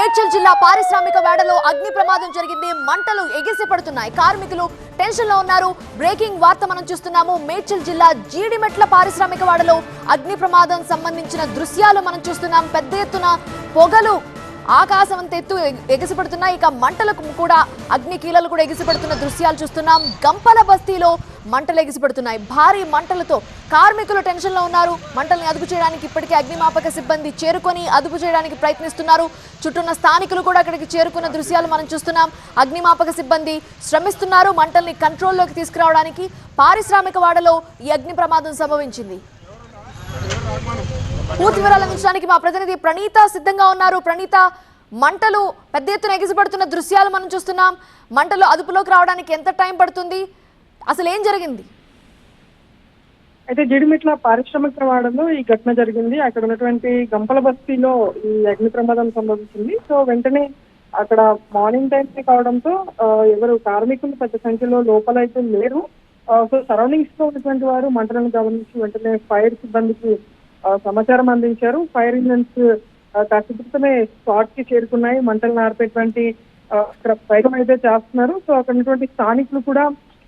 మేడ్చల్ జిల్లా పారిశ్రామిక వేడలో అగ్ని ప్రమాదం జరిగింది. మంటలు ఎగిసి పడుతున్నాయి. కార్మికులు టెన్షన్ లో ఉన్నారు. బ్రేకింగ్ వార్త మనం చూస్తున్నాము. మేడ్చల్ జిల్లా జీడిమెట్ల పారిశ్రామిక వేడలో అగ్ని ప్రమాదం సంబంధించిన దృశ్యాలు మనం చూస్తున్నాం. పెద్ద ఎత్తున పొగలు ఆకాశం అంత ఎత్తు ఎగిసిపడుతున్నాయి. ఇక మంటలకు కూడా అగ్ని కీలలు కూడా ఎగిసిపడుతున్న దృశ్యాలు చూస్తున్నాం. గంపల బస్తీలో మంటలు ఎగిసిపడుతున్నాయి. భారీ మంటలతో కార్మికులు టెన్షన్ లో ఉన్నారు. మంటల్ని అదుపు చేయడానికి ఇప్పటికే అగ్నిమాపక సిబ్బంది చేరుకొని అదుపు చేయడానికి ప్రయత్నిస్తున్నారు. చుట్టూన్న స్థానికులు కూడా అక్కడికి చేరుకున్న దృశ్యాలు మనం చూస్తున్నాం. అగ్నిమాపక సిబ్బంది శ్రమిస్తున్నారు మంటల్ని కంట్రోల్లోకి తీసుకురావడానికి. పారిశ్రామిక వాడలో ఈ అగ్ని ప్రమాదం సంభవించింది. పూర్తి వివరాలు అందించడానికి మా ప్రతినిధి ప్రణీత సిద్ధంగా ఉన్నారు. ప్రణీత, మంటలు పెద్ద ఎత్తున ఎగిసిపడుతున్న దృశ్యాలు మనం చూస్తున్నాం. మంటలు అదుపులోకి రావడానికి ఎంత టైం పడుతుంది? అసలు ఏం జరిగింది? అయితే జీడిమెట్ల పారిశ్రామిక వాడలో ఈ ఘటన జరిగింది. అక్కడ ఉన్నటువంటి గంపల బస్తీలో ఈ అగ్ని ప్రమాదం సంభవించింది. సో వెంటనే అక్కడ మార్నింగ్ టైం కావడంతో ఎవరు కార్మికులు పెద్ద సంఖ్యలో లోపలైతే లేరు. సో సరౌండింగ్స్ లో ఉన్నటువంటి వారు మంటలను గమనించి వెంటనే ఫైర్ సిబ్బందికి సమాచారం అందించారు. ఫైర్ ఇంజన్స్ కాసేపటితోనే స్పాట్ కి చేరుకున్నాయి. మంటలను ఆర్పేటువంటి అక్కడ ప్రయత్నం అయితే చేస్తున్నారు. సో అక్కడ ఉన్నటువంటి స్థానికులు కూడా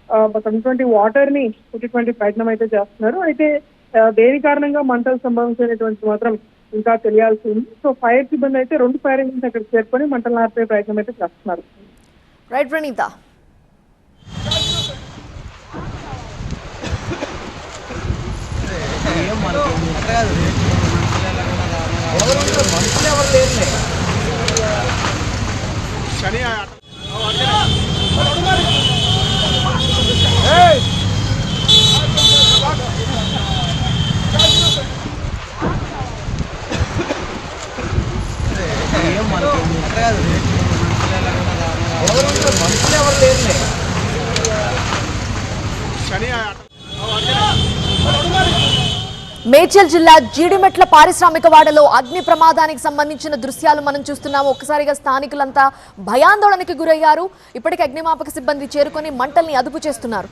అక్కడ ఉన్నటువంటి వాటర్ ని పుట్టేటువంటి ప్రయత్నం అయితే చేస్తున్నారు. అయితే దేని కారణంగా మంటలు సంభవించినటువంటి మాత్రం ఇంకా తెలియాల్సి ఉంది. సో ఫైర్ సిబ్బంది అయితే 2 ఫైర్ ఇంజన్స్ అక్కడ చేరుకొని మంటలను ఆర్పే ప్రయత్నం అయితే చేస్తున్నారు. రైట్ ప్రణీత. మేడ్చల్ జిల్లా జీడిమెట్ల పారిశ్రామిక వాడలో అగ్ని ప్రమాదానికి సంబంధించిన దృశ్యాలు మనం చూస్తున్నాము. ఒక్కసారిగా స్థానికులంతా భయాందోళనకి గురయ్యారు. ఇప్పటికే అగ్నిమాపక సిబ్బంది చేరుకొని మంటల్ని అదుపు చేస్తున్నారు.